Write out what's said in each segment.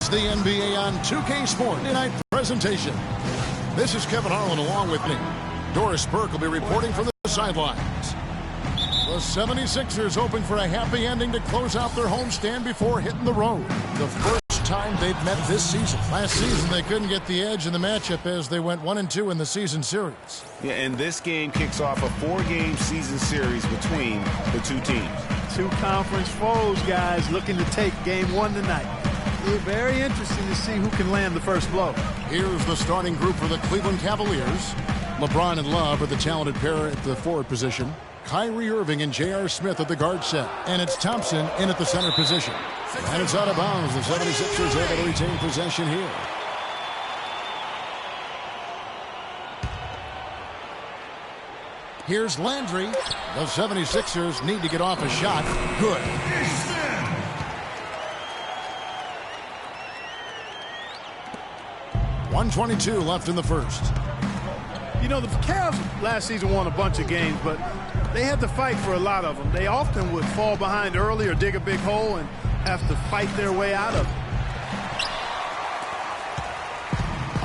is the NBA on 2K Sport Night presentation. This is Kevin Harlan along with me. Doris Burke will be reporting from the sidelines. The 76ers hoping for a happy ending to close out their homestand before hitting the road. The first time they've met this season. Last season they couldn't get the edge in the matchup as they went 1-2 in the season series. Yeah, and this game kicks off a 4-game season series between the two teams. Two conference foes, guys, looking to take game one tonight. It'll be very interesting to see who can land the first blow. Here's the starting group for the Cleveland Cavaliers. LeBron and Love are the talented pair at the forward position. Kyrie Irving and J.R. Smith at the guard set. And it's Thompson in at the center position. And it's out of bounds. The 76ers able to retain possession here. Here's Landry. The 76ers need to get off a shot. Good. 1:22 left in the first. You know, the Cavs last season won a bunch of games, but they had to fight for a lot of them. They often would fall behind early or dig a big hole and have to fight their way out of it.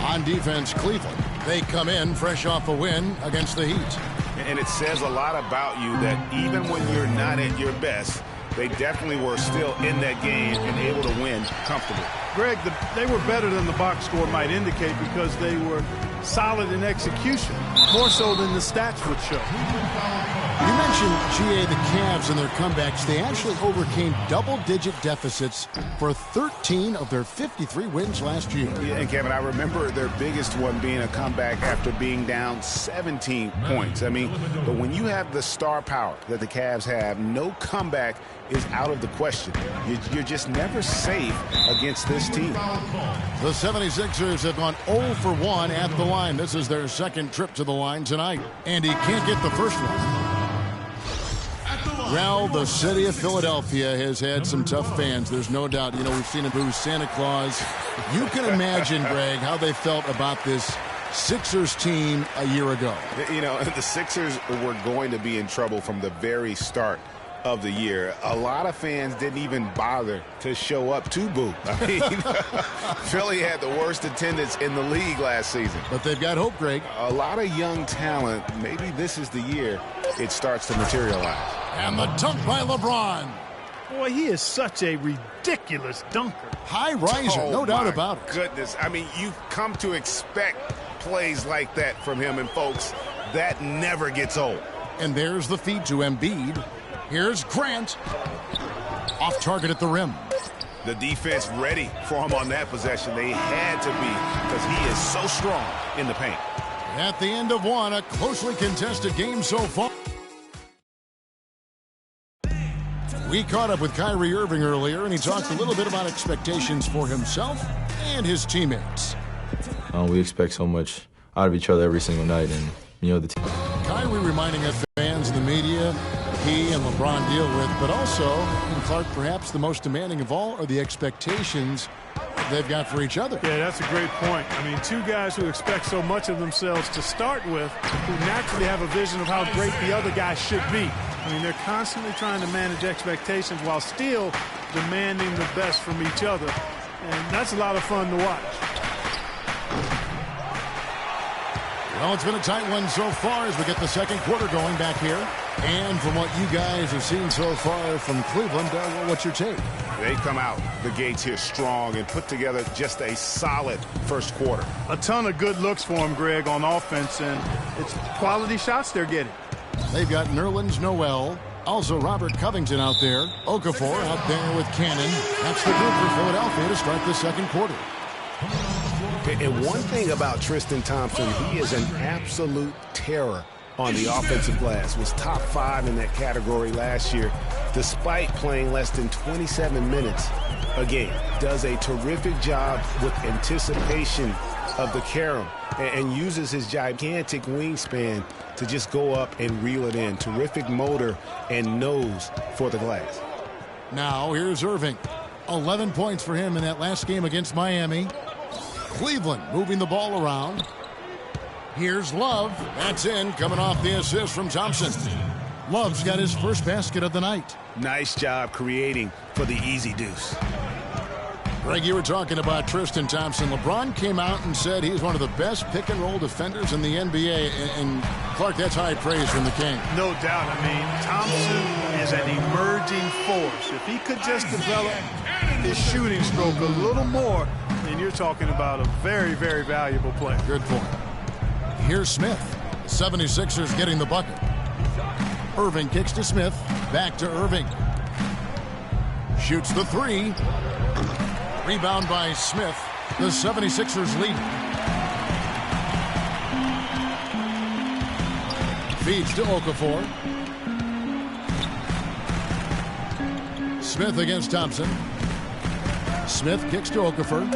On defense, Cleveland. They come in fresh off a win against the Heat. And it says a lot about you that even when you're not at your best, they definitely were still in that game and able to win comfortably. Greg, they were better than the box score might indicate because they were solid in execution, more so than the stats would show. You mentioned, G.A., the Cavs and their comebacks. They actually overcame double-digit deficits for 13 of their 53 wins last year. Yeah, and Kevin, I remember their biggest one being a comeback after being down 17 points. I mean, but when you have the star power that the Cavs have, no comeback is out of the question. You're just never safe against this team. The 76ers have gone 0 for 1 at the line. This is their second trip to the line tonight. And he can't get the first one. Well, the city of Philadelphia has had some tough fans. There's no doubt. You know, we've seen it boo Santa Claus. You can imagine, Greg, how they felt about this Sixers team a year ago. You know, the Sixers were going to be in trouble from the very start of the year. A lot of fans didn't even bother to show up to boo. I mean, Philly had the worst attendance in the league last season. But they've got hope, Greg. A lot of young talent. Maybe this is the year it starts to materialize. And the dunk by LeBron. Boy, he is such a ridiculous dunker. High riser, no doubt about it. Goodness, I mean, you've come to expect plays like that from him, and folks, that never gets old. And there's the feed to Embiid. Here's Grant. Off target at the rim. The defense ready for him on that possession. They had to be because he is so strong in the paint. At the end of one, a closely contested game so far. We caught up with Kyrie Irving earlier, and he talked a little bit about expectations for himself and his teammates. We expect so much out of each other every single night, and you know the team. Kyrie reminding us fans and the media he and LeBron deal with, but also, and Clark, perhaps the most demanding of all are the expectations they've got for each other. Yeah, that's a great point. I mean, two guys who expect so much of themselves to start with, who naturally have a vision of how great the other guy should be. I mean, they're constantly trying to manage expectations while still demanding the best from each other. And that's a lot of fun to watch. Well, it's been a tight one so far as we get the second quarter going back here. And from what you guys have seen so far from Cleveland, what's your take? They come out the gates here strong and put together just a solid first quarter. A ton of good looks for him, Greg, on offense, and it's quality shots they're getting. They've got Nerlens Noel, also Robert Covington out there, Okafor out there with Cannon. That's the group for Philadelphia to start the second quarter. And one thing about Tristan Thompson, he is an absolute terror on the offensive glass. Was top 5 in that category last year, despite playing less than 27 minutes a game. Does a terrific job with anticipation of the carom and uses his gigantic wingspan to just go up and reel it in. Terrific motor and nose for the glass. Now here's Irving. 11 points for him in that last game against Miami. Cleveland moving the ball around. Here's Love. That's in, coming off the assist from Thompson. Love's got his first basket of the night. Nice job creating for the easy deuce. Greg, you were talking about Tristan Thompson. LeBron came out and said he's one of the best pick-and-roll defenders in the NBA. And Clark, that's high praise from the King. No doubt. I mean, Thompson is an emerging force. If he could just develop his shooting stroke a little more, then you're talking about a very, very valuable player. Good point. Here's Smith. The 76ers getting the bucket. Irving kicks to Smith. Back to Irving. Shoots the three. Rebound by Smith. The 76ers lead. Feeds to Okafor. Smith against Thompson. Smith kicks to Okafor.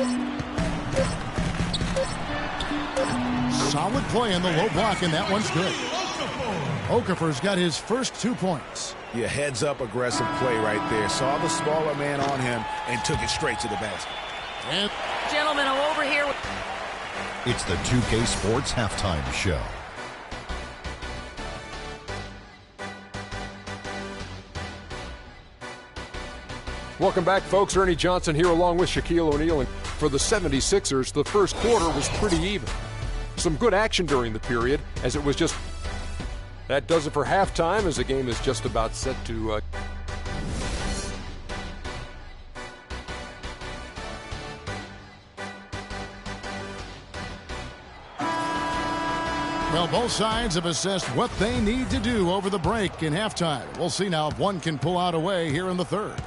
Solid play in the low block, and that one's good. Okafor's got his first 2 points. Yeah, heads-up aggressive play right there. Saw the smaller man on him and took it straight to the basket. And gentlemen, I'm over here. It's the 2K Sports Halftime Show. Welcome back, folks. Ernie Johnson here along with Shaquille O'Neal. And for the 76ers, the first quarter was pretty even. Some good action during the period, as it was just... That does it for halftime, as the game is just about set to... Well, both sides have assessed what they need to do over the break in halftime. We'll see now if one can pull out a way here in the third.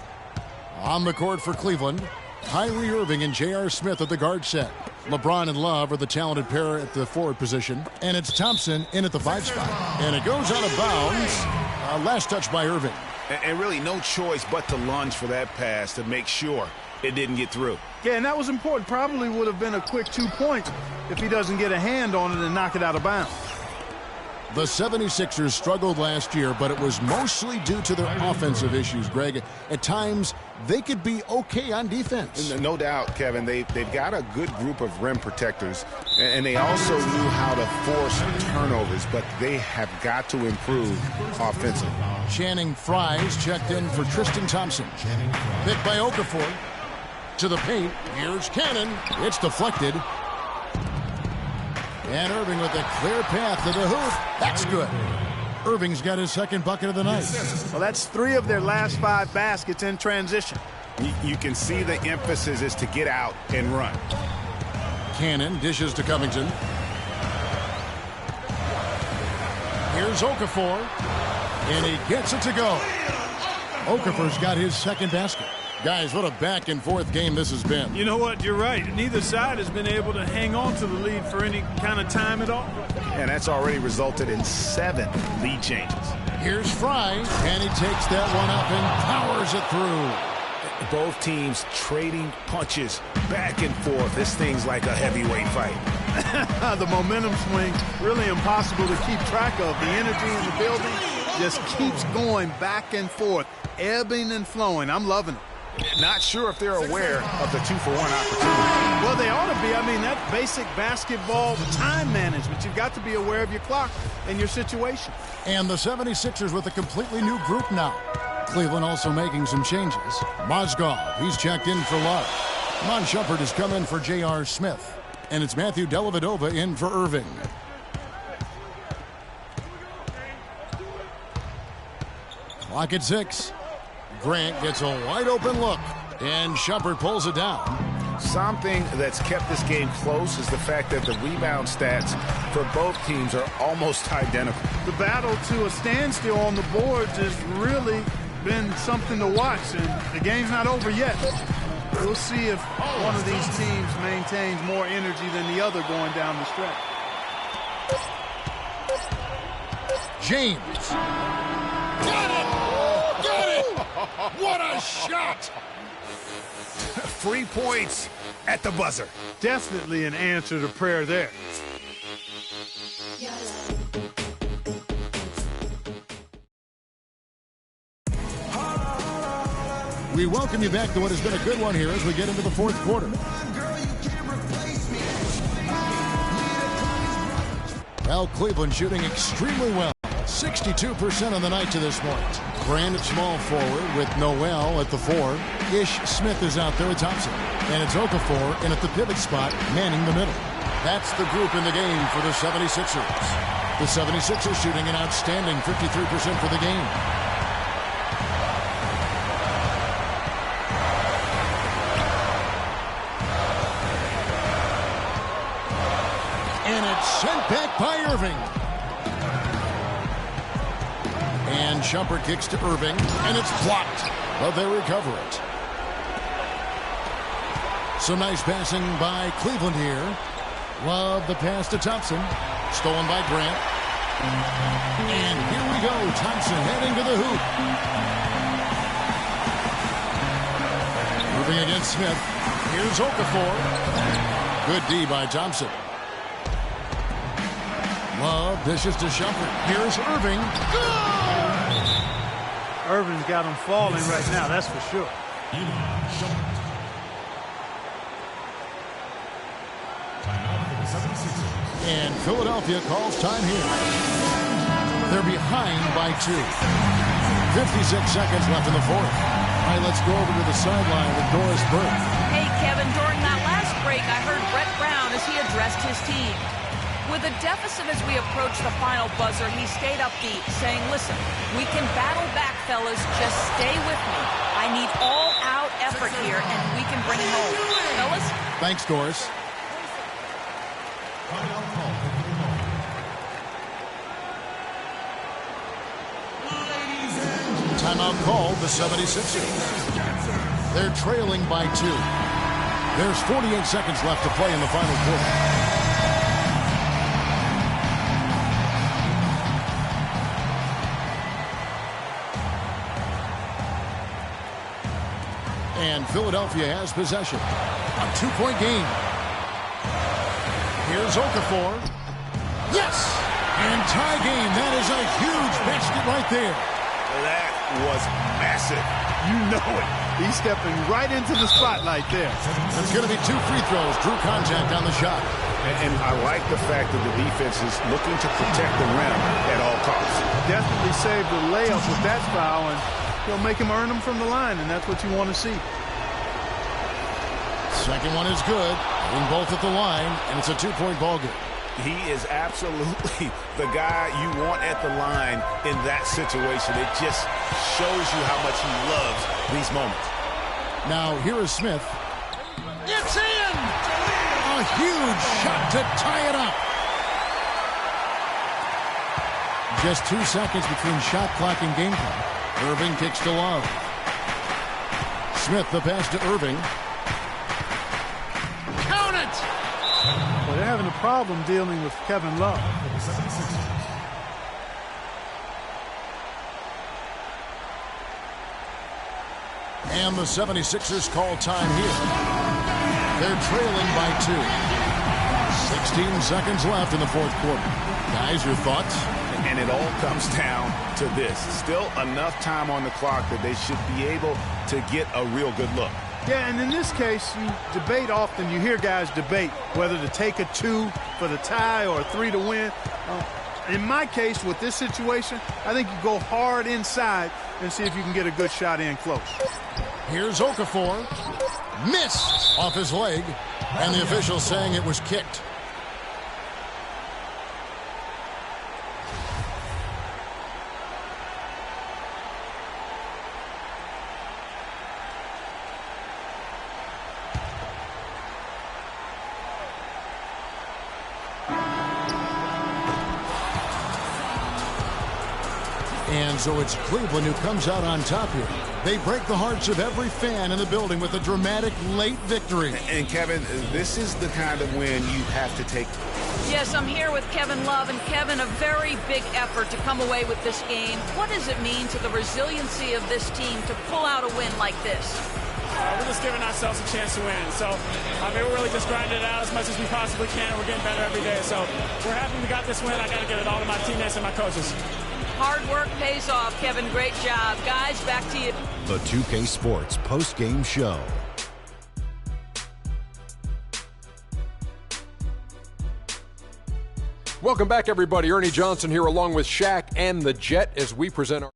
On the court for Cleveland, Kyrie Irving and J.R. Smith at the guard set. LeBron and Love are the talented pair at the forward position. And it's Thompson in at the 5 spot. And it goes out of bounds. Last touch by Irving. And really no choice but to lunge for that pass to make sure it didn't get through. Yeah, and that was important. Probably would have been a quick 2 points if he doesn't get a hand on it and knock it out of bounds. The 76ers struggled last year, but it was mostly due to their offensive issues, Greg. At times, they could be okay on defense. No doubt, Kevin. They've got a good group of rim protectors, and they also knew how to force turnovers, but they have got to improve offensively. Channing Frye's checked in for Tristan Thompson. Picked by Okafor. To the paint. Here's Cannon. It's deflected. And Irving with a clear path to the hoop. That's good. Irving's got his second bucket of the night. Well, that's 3 of their last 5 baskets in transition. You can see the emphasis is to get out and run. Cannon dishes to Covington. Here's Okafor. And he gets it to go. Okafor's got his second basket. Guys, what a back-and-forth game this has been. You know what? You're right. Neither side has been able to hang on to the lead for any kind of time at all. And that's already resulted in 7 lead changes. Here's Frye, and he takes that one up and powers it through. Both teams trading punches back and forth. This thing's like a heavyweight fight. The momentum swing, really impossible to keep track of. The energy in the building just keeps going back and forth, ebbing and flowing. I'm loving it. Not sure if they're aware of the 2-for-1 opportunity. Well, they ought to be. I mean, that's basic basketball time management. You've got to be aware of your clock and your situation. And the 76ers with a completely new group now. Cleveland also making some changes. Mozgov, he's checked in for Love. Mon Shumpert has come in for J.R. Smith. And it's Matthew Dellavedova in for Irving. Clock at 6. Grant gets a wide-open look, and Shumpert pulls it down. Something that's kept this game close is the fact that the rebound stats for both teams are almost identical. The battle to a standstill on the boards has really been something to watch, and the game's not over yet. We'll see if one of these teams maintains more energy than the other going down the stretch. James. Got it! Got it! What a shot! 3 points at the buzzer. Definitely an answer to prayer there. We welcome you back to what has been a good one here as we get into the fourth quarter. Well, Cleveland shooting extremely well. 62% on the night to this point. Grant at small forward with Noel at the 4. Ish Smith is out there with Thompson. And it's Okafor in at the pivot spot, manning the middle. That's the group in the game for the 76ers. The 76ers shooting an outstanding 53% for the game. And it's sent back by Irving. And Shumpert kicks to Irving, and it's blocked, but they recover it. Some nice passing by Cleveland here. Love the pass to Thompson. Stolen by Grant. And here we go. Thompson heading to the hoop. Moving against Smith. Here's Okafor. Good D by Thompson. Love dishes to Shumpert. Here's Irving. Good! Irving's got him falling right now, that's for sure. And Philadelphia calls time here. They're behind by 2. 56 seconds left in the fourth. All right, let's go over to the sideline with Doris Burke. Hey, Kevin, during that last break, I heard Brett Brown as he addressed his team. With a deficit as we approach the final buzzer, he stayed upbeat, saying, listen, we can battle back, fellas. Just stay with me. I need all-out effort here, and we can bring it home. Fellas? Thanks, Doris. Timeout called the 76ers. They're trailing by 2. There's 48 seconds left to play in the final quarter. And Philadelphia has possession. A 2-point game. Here's Okafor. Yes! And tie game. That is a huge basket right there. That was massive. You know it. He's stepping right into the spotlight there. It's going to be 2 free throws. Drew contact on the shot. And I like the fact that the defense is looking to protect the rim at all costs. Definitely saved the layup with that foul, and he'll make him earn them from the line, and that's what you want to see. Second one is good. Hitting both at the line, and it's a 2-point ball game. He is absolutely the guy you want at the line in that situation. It just shows you how much he loves these moments. Now, here is Smith. It's in! A huge shot to tie it up. Just 2 seconds between shot clock and game clock. Irving kicks to Love. Smith, the pass to Irving. Count it! Well, they're having a problem dealing with Kevin Love. And the 76ers call time here. They're trailing by 2. 16 seconds left in the fourth quarter. Guys, your thoughts? And it all comes down to this. Still enough time on the clock that they should be able to get a real good look. Yeah, and in this case, you debate often. You hear guys debate whether to take a 2 for the tie or a 3 to win. In my case, with this situation, I think you go hard inside and see if you can get a good shot in close. Here's Okafor. Missed off his leg, and the official saying it was kicked. And so it's Cleveland who comes out on top here. They break the hearts of every fan in the building with a dramatic late victory. And Kevin, this is the kind of win you have to take. Yes, I'm here with Kevin Love, and Kevin, a very big effort to come away with this game. What does it mean to the resiliency of this team to pull out a win like this? We're just giving ourselves a chance to win. So, we're really just grinding it out as much as we possibly can. We're getting better every day. So, we're happy we got this win. I got to give it all to my teammates and my coaches. Hard work pays off, Kevin. Great job. Guys, back to you. The 2K Sports post-game show. Welcome back, everybody. Ernie Johnson here along with Shaq and the Jet as we present our